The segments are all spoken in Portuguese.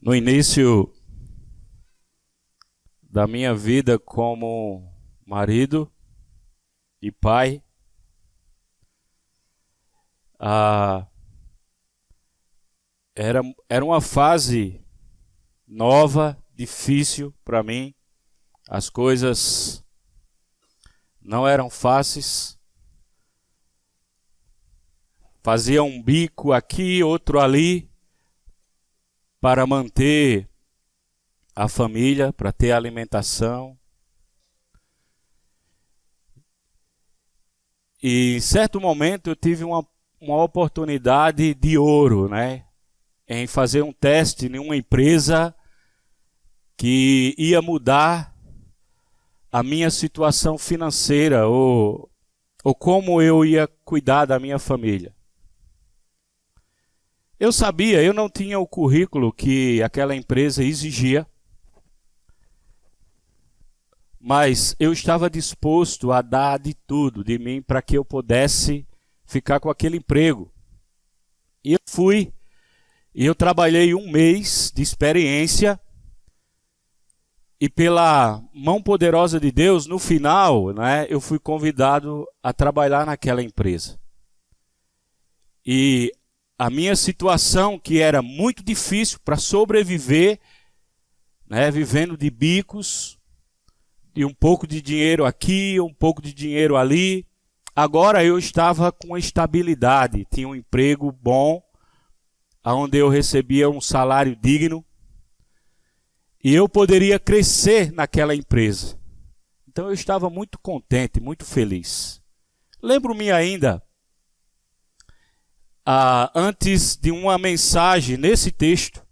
No início da minha vida como marido e pai, ah, era uma fase nova, difícil para mim. As coisas não eram fáceis. Fazia um bico aqui, outro ali, para manter a família, para ter alimentação. E em certo momento eu tive uma oportunidade de ouro, né? Em fazer um teste em uma empresa que ia mudar a minha situação financeira, ou como eu ia cuidar da minha família. Eu sabia, eu não tinha o currículo que aquela empresa exigia, mas eu estava disposto a dar de tudo de mim para que eu pudesse ficar com aquele emprego. E eu fui, e eu trabalhei 1 mês de experiência, e pela mão poderosa de Deus, no final, né, eu fui convidado a trabalhar naquela empresa. E a minha situação, que era muito difícil para sobreviver, né, vivendo de bicos, e um pouco de dinheiro aqui, um pouco de dinheiro ali. Agora eu estava com estabilidade, tinha um emprego bom, onde eu recebia um salário digno, e eu poderia crescer naquela empresa. Então eu estava muito contente, muito feliz. Lembro-me ainda, antes de uma mensagem nesse texto,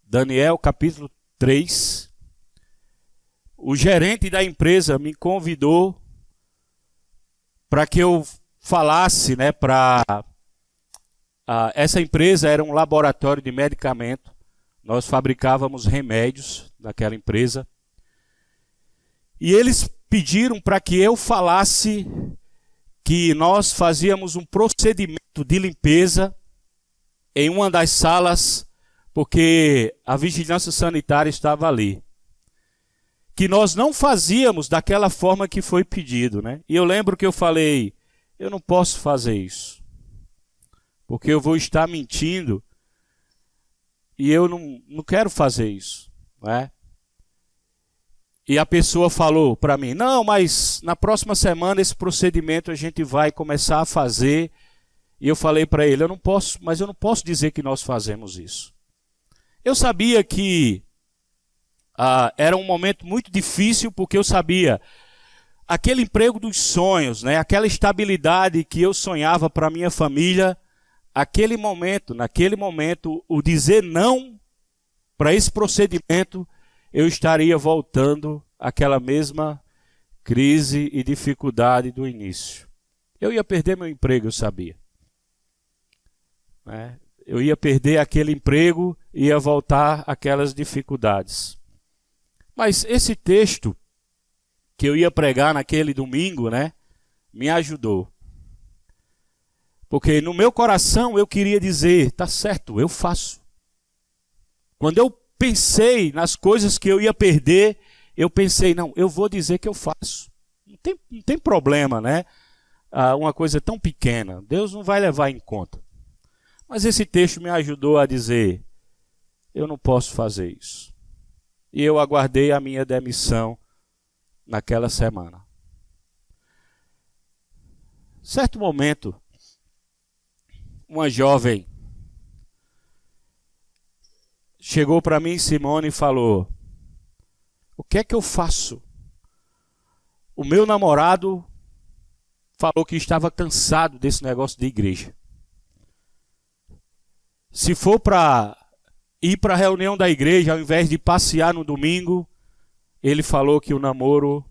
Daniel capítulo 3, o gerente da empresa me convidou para que eu falasse, né, essa empresa era um laboratório de medicamento. Nós fabricávamos remédios naquela empresa. E eles pediram para que eu falasse que nós fazíamos um procedimento de limpeza em uma das salas, porque a vigilância sanitária estava ali. Que nós não fazíamos daquela forma que foi pedido, né? E eu lembro que eu falei, eu não posso fazer isso, porque eu vou estar mentindo, e eu não quero fazer isso, né? E a pessoa falou para mim, não, mas na próxima semana esse procedimento a gente vai começar a fazer. E eu falei para ele, eu não posso dizer que nós fazemos isso. Eu sabia que era um momento muito difícil, porque eu sabia aquele emprego dos sonhos, né? Aquela estabilidade que eu sonhava para minha família. Naquele momento, o dizer não para esse procedimento, eu estaria voltando àquela mesma crise e dificuldade do início. Eu ia perder meu emprego, eu sabia, né? Eu ia perder aquele emprego e ia voltar àquelas dificuldades. Mas esse texto que eu ia pregar naquele domingo, né, me ajudou. Porque no meu coração eu queria dizer, tá certo, eu faço. Quando eu pensei nas coisas que eu ia perder, eu pensei, não, eu vou dizer que eu faço. Não tem problema, né? Uma coisa tão pequena, Deus não vai levar em conta. Mas esse texto me ajudou a dizer, eu não posso fazer isso. E eu aguardei a minha demissão naquela semana. Certo momento, uma jovem chegou para mim, Simone, e falou, o que é que eu faço? O meu namorado falou que estava cansado desse negócio de igreja. Se for para ir para a reunião da igreja, ao invés de passear no domingo, ele falou que o namoro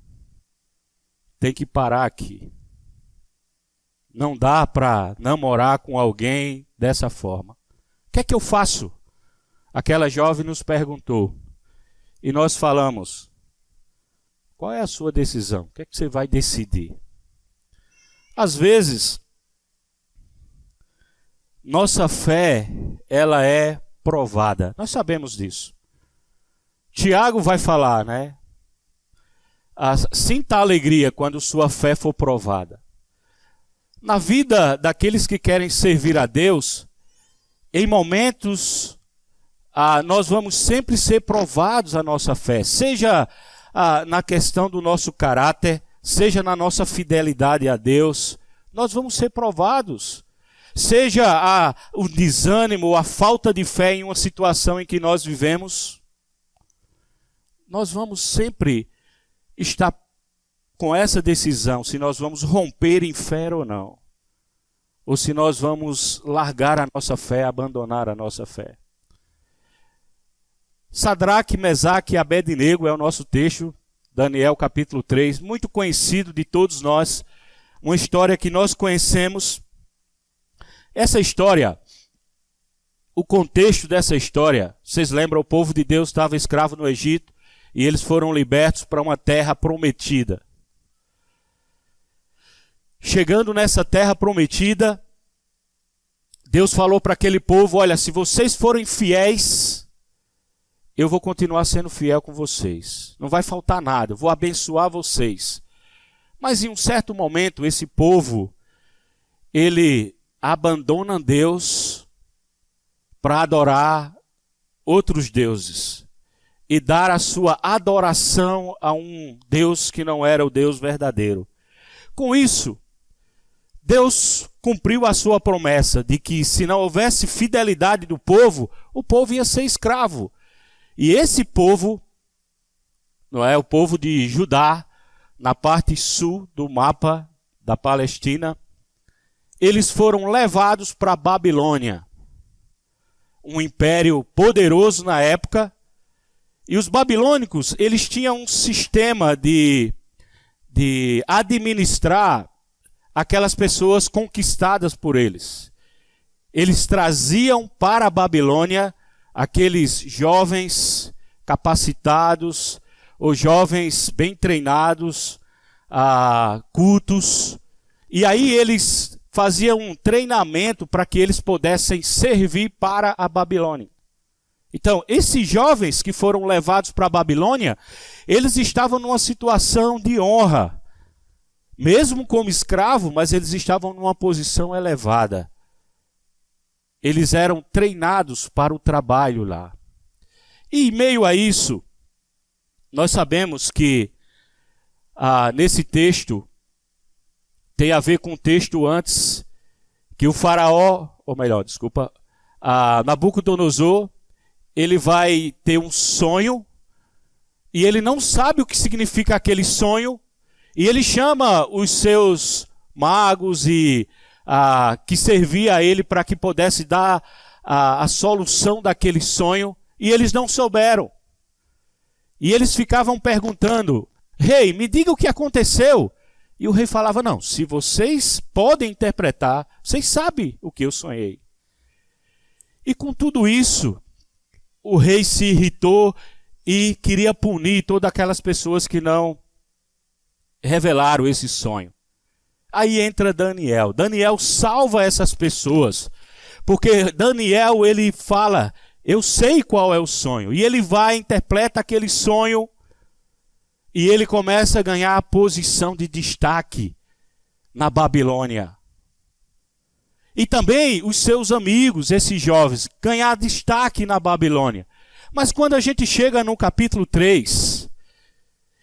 tem que parar aqui. Não dá para namorar com alguém dessa forma. O que é que eu faço? Aquela jovem nos perguntou. E nós falamos, qual é a sua decisão? O que é que você vai decidir? Às vezes, nossa fé, ela é provada. Nós sabemos disso. Tiago vai falar, né? Sinta a alegria quando sua fé for provada. Na vida daqueles que querem servir a Deus, em momentos, nós vamos sempre ser provados a nossa fé, seja na questão do nosso caráter, seja na nossa fidelidade a Deus, nós vamos ser provados. Seja o desânimo, a falta de fé em uma situação em que nós vivemos, nós vamos sempre estar com essa decisão, se nós vamos romper em fé ou não. Ou se nós vamos largar a nossa fé, abandonar a nossa fé. Sadraque, Mesaque e Abednego é o nosso texto, Daniel capítulo 3, muito conhecido de todos nós, uma história que nós conhecemos. Essa história, o contexto dessa história, vocês lembram, o povo de Deus estava escravo no Egito e eles foram libertos para uma terra prometida. Chegando nessa terra prometida, Deus falou para aquele povo, olha, se vocês forem fiéis, eu vou continuar sendo fiel com vocês. Não vai faltar nada, eu vou abençoar vocês. Mas em um certo momento, esse povo, ele abandona Deus para adorar outros deuses e dar a sua adoração a um Deus que não era o Deus verdadeiro. Com isso, Deus cumpriu a sua promessa de que se não houvesse fidelidade do povo, o povo ia ser escravo. E esse povo, não é, o povo de Judá, na parte sul do mapa da Palestina, eles foram levados para a Babilônia, um império poderoso na época. E os babilônicos, eles tinham um sistema de administrar aquelas pessoas conquistadas por eles. Eles traziam para a Babilônia aqueles jovens capacitados, ou jovens bem treinados, cultos, e aí eles faziam um treinamento para que eles pudessem servir para a Babilônia. Então, esses jovens que foram levados para a Babilônia, eles estavam numa situação de honra, mesmo como escravo, mas eles estavam numa posição elevada. Eles eram treinados para o trabalho lá. E em meio a isso, nós sabemos que nesse texto tem a ver com o texto antes, que o faraó, ou melhor, desculpa, Nabucodonosor, ele vai ter um sonho, e ele não sabe o que significa aquele sonho, e ele chama os seus magos que servia a ele para que pudesse dar a solução daquele sonho, e eles não souberam. E eles ficavam perguntando, rei, me diga o que aconteceu. E o rei falava, não, se vocês podem interpretar, vocês sabem o que eu sonhei. E com tudo isso, o rei se irritou e queria punir todas aquelas pessoas que não revelaram esse sonho. Aí entra Daniel. Daniel salva essas pessoas, porque Daniel, ele fala, eu sei qual é o sonho. E ele vai, interpreta aquele sonho, e ele começa a ganhar a posição de destaque na Babilônia. E também os seus amigos, esses jovens, ganhar destaque na Babilônia. Mas quando a gente chega no capítulo 3,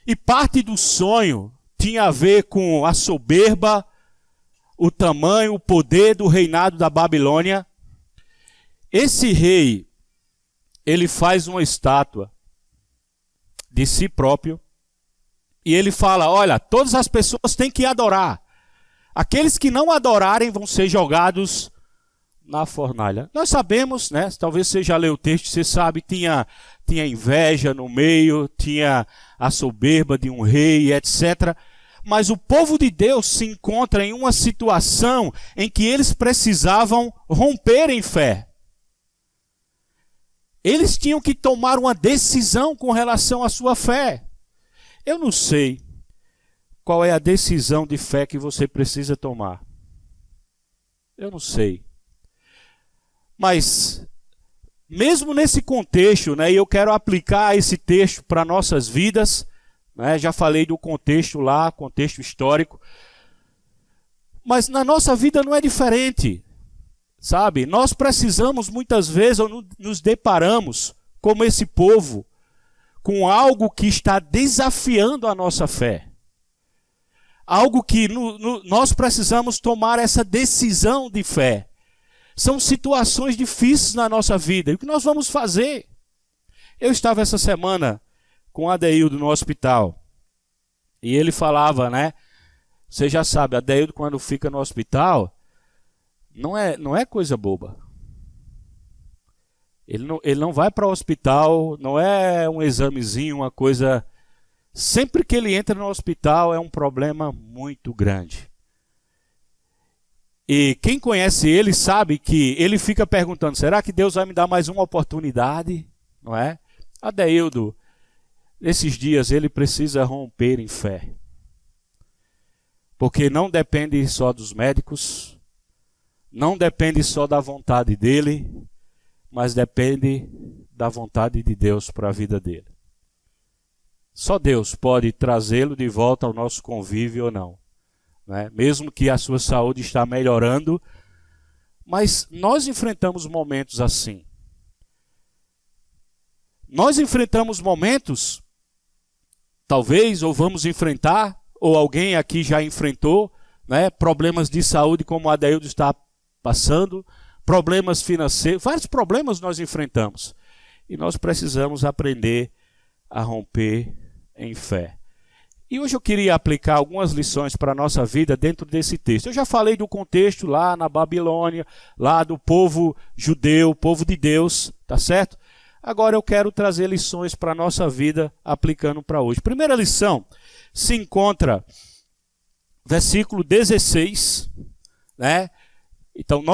e parte do sonho tinha a ver com a soberba, o tamanho, o poder do reinado da Babilônia, esse rei, ele faz uma estátua de si próprio, e ele fala, olha, todas as pessoas têm que adorar. Aqueles que não adorarem vão ser jogados na fornalha. Nós sabemos, né? Talvez você já leu o texto, você sabe, tinha inveja no meio, tinha a soberba de um rei, etc. Mas o povo de Deus se encontra em uma situação em que eles precisavam romper em fé. Eles tinham que tomar uma decisão com relação à sua fé. Eu não sei qual é a decisão de fé que você precisa tomar. Eu não sei. Mas mesmo nesse contexto, né, e eu quero aplicar esse texto para nossas vidas, né, já falei do contexto lá, contexto histórico, mas na nossa vida não é diferente, sabe? Nós precisamos muitas vezes, ou nos deparamos, como esse povo, com algo que está desafiando a nossa fé. Algo que nós precisamos tomar essa decisão de fé. São situações difíceis na nossa vida. E o que nós vamos fazer? Eu estava essa semana com o Adeildo no hospital. E ele falava, né? Você já sabe, Adeildo quando fica no hospital, não é coisa boba. Ele não vai para o hospital, não é um examezinho, uma coisa... Sempre que ele entra no hospital é um problema muito grande. E quem conhece ele sabe que ele fica perguntando, será que Deus vai me dar mais uma oportunidade? Não é? Adeildo, nesses dias ele precisa romper em fé. Porque não depende só dos médicos, não depende só da vontade dele, mas depende da vontade de Deus para a vida dele. Só Deus pode trazê-lo de volta ao nosso convívio ou não. Né? Mesmo que a sua saúde está melhorando, mas nós enfrentamos momentos assim. Nós enfrentamos momentos, talvez, ou vamos enfrentar, ou alguém aqui já enfrentou, né? Problemas de saúde como o Adeildo está passando, problemas financeiros, vários problemas nós enfrentamos. E nós precisamos aprender a romper em fé. E hoje eu queria aplicar algumas lições para a nossa vida dentro desse texto. Eu já falei do contexto lá na Babilônia, lá do povo judeu, povo de Deus, tá certo? Agora eu quero trazer lições para a nossa vida aplicando para hoje. Primeira lição se encontra versículo 16, né? Então,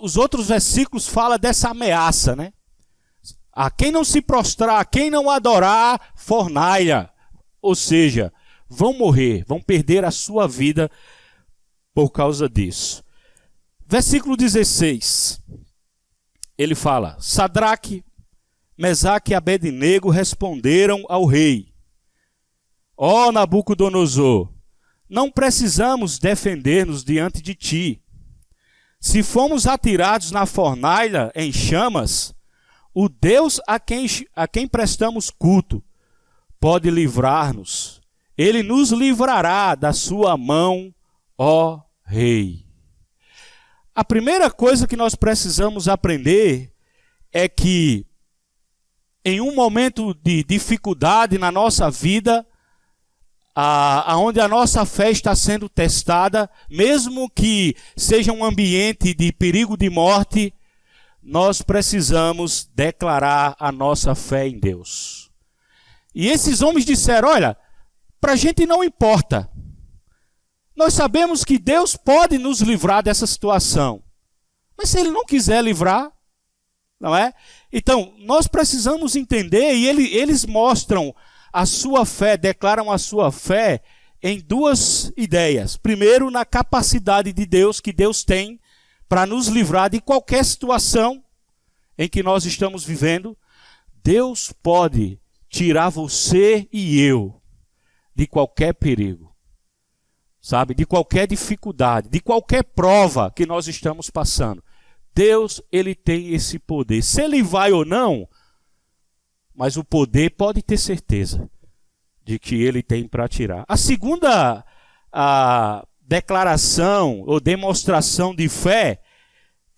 os outros versículos falam dessa ameaça, né? A quem não se prostrar, a quem não adorar, fornalha. Ou seja, vão morrer, vão perder a sua vida por causa disso. Versículo 16, ele fala, Sadraque, Mesaque e Abednego responderam ao rei, ó Nabucodonosor, não precisamos defender-nos diante de ti. Se fomos atirados na fornalha em chamas, o Deus a quem prestamos culto pode livrar-nos. Ele nos livrará da sua mão, ó rei. A primeira coisa que nós precisamos aprender é que em um momento de dificuldade na nossa vida, onde a nossa fé está sendo testada, mesmo que seja um ambiente de perigo de morte, nós precisamos declarar a nossa fé em Deus. E esses homens disseram, olha, para a gente não importa. Nós sabemos que Deus pode nos livrar dessa situação. Mas se Ele não quiser livrar, não é? Então, nós precisamos entender, e eles mostram a sua fé, declaram a sua fé em duas ideias. Primeiro, na capacidade de Deus, que Deus tem para nos livrar de qualquer situação em que nós estamos vivendo. Deus pode tirar você e eu de qualquer perigo, sabe? De qualquer dificuldade, de qualquer prova que nós estamos passando. Deus, Ele tem esse poder. Se Ele vai ou não, mas o poder pode ter certeza de que Ele tem para tirar. A segunda declaração ou demonstração de fé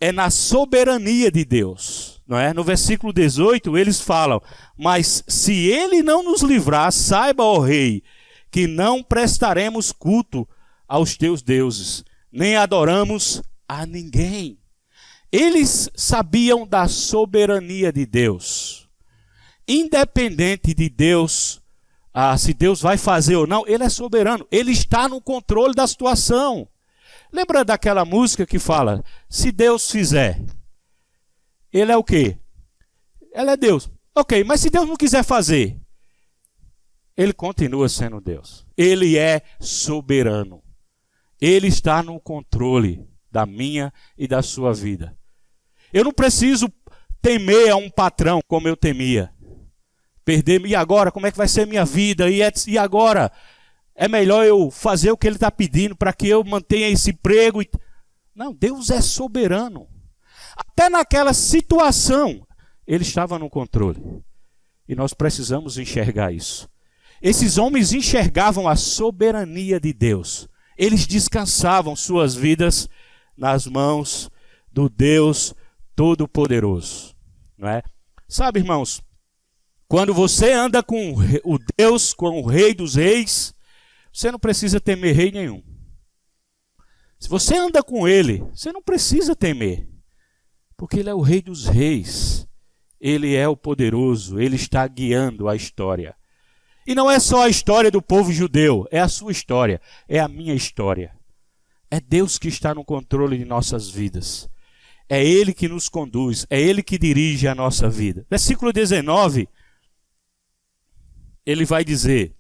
é na soberania de Deus. Não é? No versículo 18 eles falam, mas se Ele não nos livrar, saiba, ó rei, que não prestaremos culto aos teus deuses, nem adoramos a ninguém. Eles sabiam da soberania de Deus. Independente de Deus, se Deus vai fazer ou não, Ele é soberano. Ele está no controle da situação. Lembra daquela música que fala, se Deus fizer, Ele é o quê? Ele é Deus. Ok, mas se Deus não quiser fazer, Ele continua sendo Deus. Ele é soberano. Ele está no controle da minha e da sua vida. Eu não preciso temer a um patrão como eu temia. Perder, e agora? Como é que vai ser minha vida? E agora? É melhor eu fazer o que ele está pedindo para que eu mantenha esse emprego. Não, Deus é soberano. Até naquela situação, ele estava no controle. E nós precisamos enxergar isso. Esses homens enxergavam a soberania de Deus. Eles descansavam suas vidas nas mãos do Deus Todo-Poderoso. Não é? Sabe, irmãos, quando você anda com o Deus, com o Rei dos Reis, você não precisa temer rei nenhum. Se você anda com ele, você não precisa temer. Porque ele é o Rei dos Reis. Ele é o poderoso. Ele está guiando a história. E não é só a história do povo judeu. É a sua história. É a minha história. É Deus que está no controle de nossas vidas. É Ele que nos conduz. É Ele que dirige a nossa vida. Versículo 19. Ele vai dizer: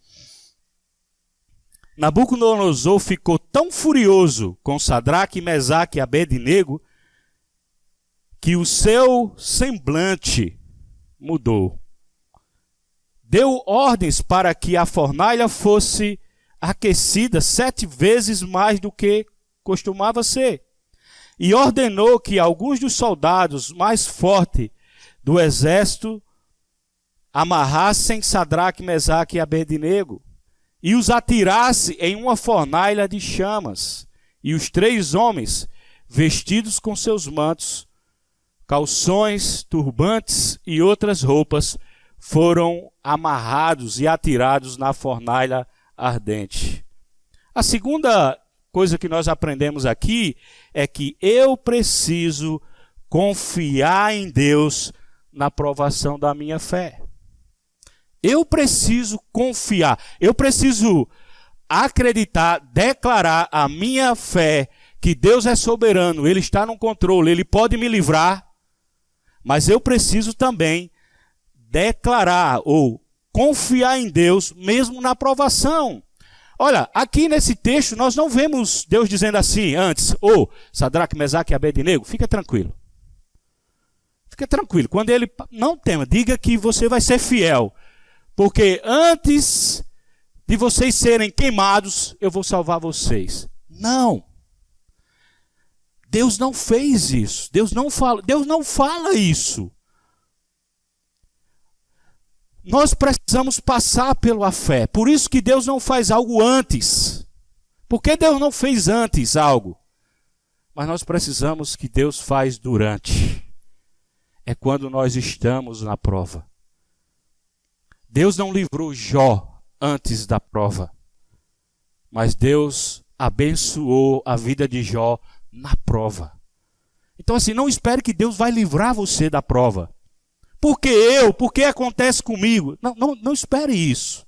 Nabucodonosor ficou tão furioso com Sadraque, Mesaque e Abednego que o seu semblante mudou. Deu ordens para que a fornalha fosse aquecida 7 vezes mais do que costumava ser. E ordenou que alguns dos soldados mais fortes do exército amarrassem Sadraque, Mesaque e Abednego e os atirasse em uma fornalha de chamas. E os 3 homens, vestidos com seus mantos, calções, turbantes e outras roupas, foram amarrados e atirados na fornalha ardente. A segunda coisa que nós aprendemos aqui é que eu preciso confiar em Deus na provação da minha fé. Eu preciso confiar, eu preciso acreditar, declarar a minha fé que Deus é soberano, Ele está no controle, Ele pode me livrar, mas eu preciso também declarar ou confiar em Deus mesmo na provação. Olha, aqui nesse texto nós não vemos Deus dizendo assim antes: Sadraque, Mesaque e Abednego, fica tranquilo. Fica tranquilo, quando ele não tema, diga que você vai ser fiel. Porque antes de vocês serem queimados, eu vou salvar vocês. Não. Deus não fez isso. Deus não fala isso. Nós precisamos passar pela fé. Por isso que Deus não faz algo antes. Por que Deus não fez antes algo? Mas nós precisamos que Deus faz durante. É quando nós estamos na prova. Deus não livrou Jó antes da prova, mas Deus abençoou a vida de Jó na prova. Então assim, não espere que Deus vai livrar você da prova. Por que acontece comigo? Não espere isso.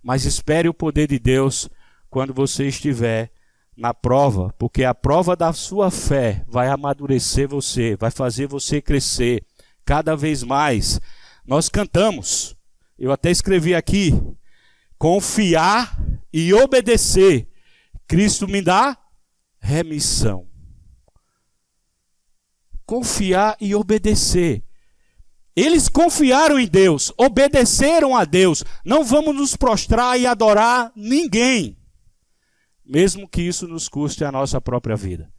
Mas espere o poder de Deus quando você estiver na prova, porque a prova da sua fé vai amadurecer você, vai fazer você crescer cada vez mais. Nós cantamos. Eu até escrevi aqui: confiar e obedecer, Cristo me dá remissão. Confiar e obedecer. Eles confiaram em Deus, obedeceram a Deus. Não vamos nos prostrar e adorar ninguém, mesmo que isso nos custe a nossa própria vida.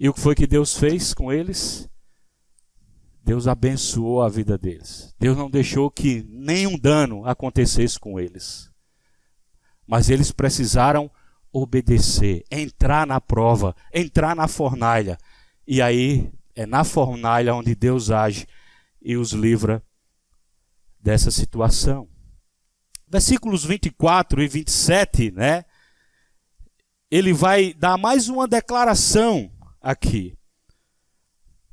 E o que foi que Deus fez com eles? Deus abençoou a vida deles. Deus não deixou que nenhum dano acontecesse com eles. Mas eles precisaram obedecer, entrar na prova, entrar na fornalha. E aí é na fornalha onde Deus age e os livra dessa situação. Versículos 24 e 27, né? Ele vai dar mais uma declaração aqui.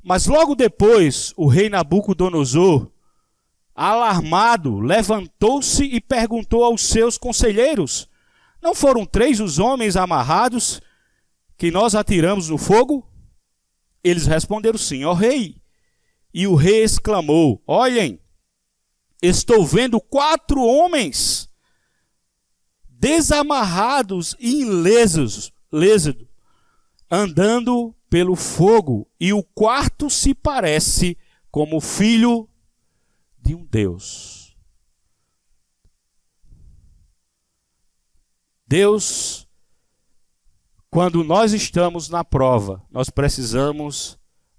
Mas logo depois, o rei Nabucodonosor, alarmado, levantou-se e perguntou aos seus conselheiros: não foram 3 os homens amarrados que nós atiramos no fogo? Eles responderam: sim, ó rei. E o rei exclamou: olhem, estou vendo 4 homens desamarrados e ilesos, andando pelo fogo, e o quarto se parece como filho de um Deus. Deus, quando nós estamos na prova, nós precisamos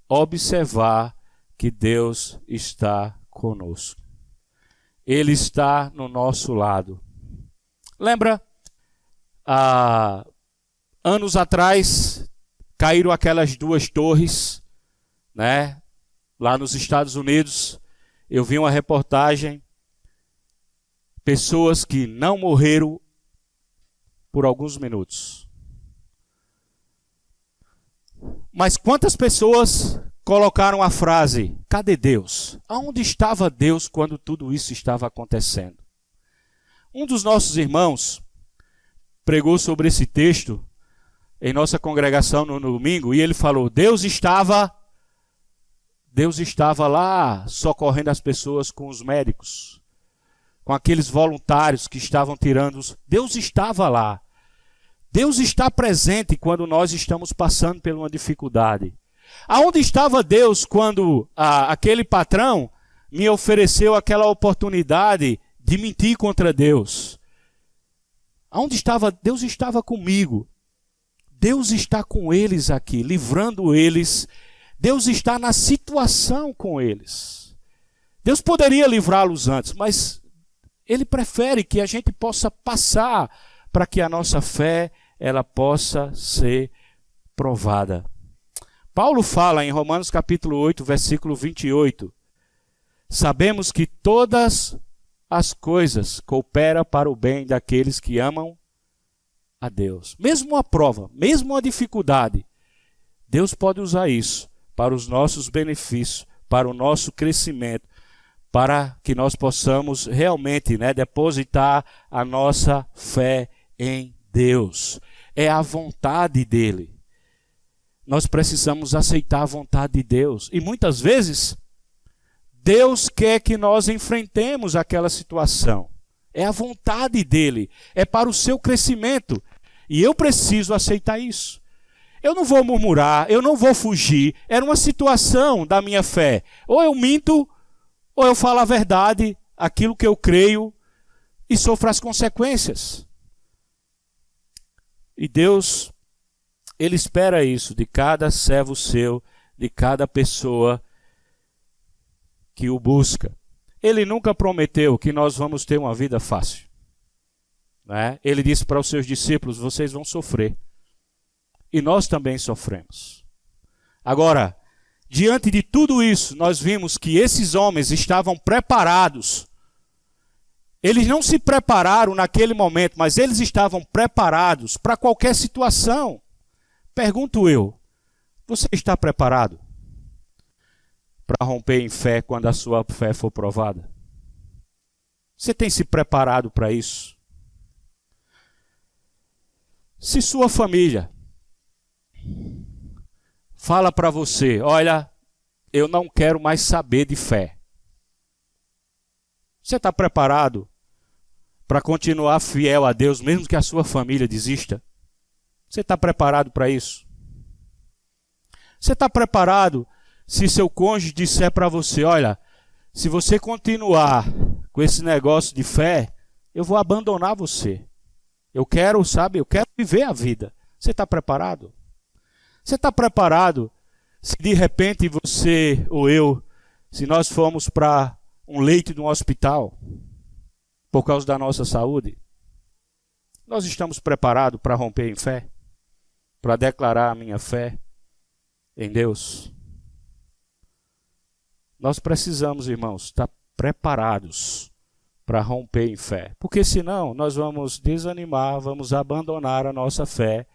observar que Deus está conosco. Ele está no nosso lado. Lembra? Anos atrás, caíram aquelas 2 torres, né? Lá nos Estados Unidos. Eu vi uma reportagem. Pessoas que não morreram por alguns minutos. Mas quantas pessoas colocaram a frase: cadê Deus? Aonde estava Deus quando tudo isso estava acontecendo? Um dos nossos irmãos pregou sobre esse texto em nossa congregação no domingo, e ele falou: Deus estava lá socorrendo as pessoas com os médicos, com aqueles voluntários que estavam tirando os... Deus estava lá. Deus está presente quando nós estamos passando por uma dificuldade. Aonde estava Deus quando aquele patrão me ofereceu aquela oportunidade de mentir contra Deus? Aonde estava? Deus estava comigo. Deus está com eles aqui, livrando eles. Deus está na situação com eles. Deus poderia livrá-los antes, mas Ele prefere que a gente possa passar para que a nossa fé ela possa ser provada. Paulo fala em Romanos capítulo 8, versículo 28. Sabemos que todas as coisas cooperam para o bem daqueles que amam a Deus. Mesmo a prova, mesmo a dificuldade, Deus pode usar isso para os nossos benefícios, para o nosso crescimento, para que nós possamos realmente, depositar a nossa fé em Deus. É a vontade dele. Nós precisamos aceitar a vontade de Deus. E muitas vezes, Deus quer que nós enfrentemos aquela situação. É a vontade dele. É para o seu crescimento. E eu preciso aceitar isso. Eu não vou murmurar, eu não vou fugir. Era uma situação da minha fé. Ou eu minto, ou eu falo a verdade, aquilo que eu creio, e sofro as consequências. E Deus, Ele espera isso de cada servo seu, de cada pessoa que o busca. Ele nunca prometeu que nós vamos ter uma vida fácil. Ele disse para os seus discípulos: vocês vão sofrer. E nós também sofremos. Agora, diante de tudo isso, nós vimos que esses homens estavam preparados. Eles não se prepararam naquele momento, mas eles estavam preparados para qualquer situação. Pergunto eu, você está preparado para romper em fé quando a sua fé for provada? Você tem se preparado para isso? Se sua família fala para você: olha, eu não quero mais saber de fé, você está preparado para continuar fiel a Deus, mesmo que a sua família desista? Você está preparado para isso? Você está preparado se seu cônjuge disser para você: olha, se você continuar com esse negócio de fé, eu vou abandonar você. Eu quero viver a vida. Você está preparado? Você está preparado se de repente você ou eu, se nós formos para um leito de um hospital por causa da nossa saúde, nós estamos preparados para romper em fé? Para declarar a minha fé em Deus? Nós precisamos, irmãos, estar preparados para romper em fé. Porque senão nós vamos desanimar, vamos abandonar a nossa fé.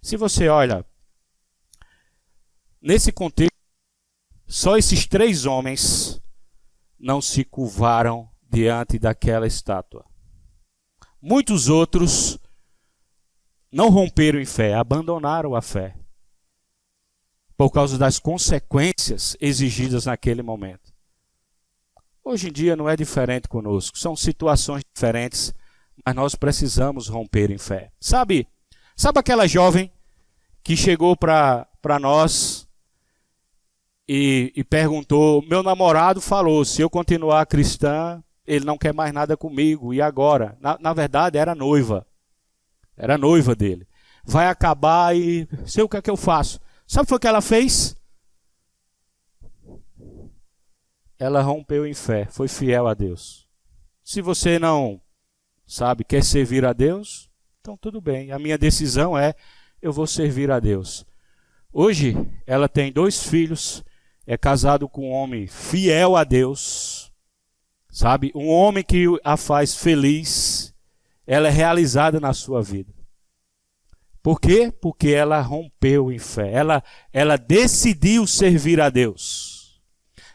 Se você olha, nesse contexto, só esses 3 homens não se curvaram diante daquela estátua. Muitos outros não romperam em fé, abandonaram a fé, por causa das consequências exigidas naquele momento. Hoje em dia não é diferente conosco, são situações diferentes, mas nós precisamos romper em fé. Sabe aquela jovem que chegou para nós e perguntou, meu namorado falou, se eu continuar cristã, ele não quer mais nada comigo, e agora? Na verdade era noiva dele. Vai acabar e sei o que é que eu faço. Sabe o que foi que ela fez? Ela rompeu em fé, foi fiel a Deus. Se você não, quer servir a Deus, então tudo bem. A minha decisão é, eu vou servir a Deus. Hoje, ela tem 2 filhos, é casado com um homem fiel a Deus, um homem que a faz feliz, ela é realizada na sua vida. Por quê? Porque ela rompeu em fé, ela decidiu servir a Deus.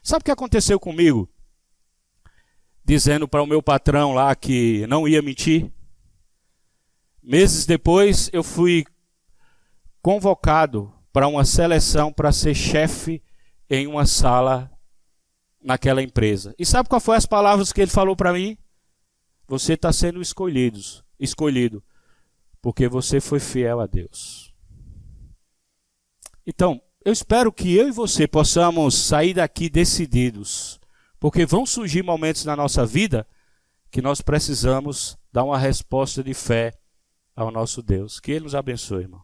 Sabe o que aconteceu comigo? Dizendo para o meu patrão lá que não ia mentir. Meses depois eu fui convocado para uma seleção para ser chefe em uma sala naquela empresa. E sabe qual foi as palavras que ele falou para mim? Você está sendo escolhido, porque você foi fiel a Deus. Então, eu espero que eu e você possamos sair daqui decididos, porque vão surgir momentos na nossa vida que nós precisamos dar uma resposta de fé ao nosso Deus. Que Ele nos abençoe, irmão.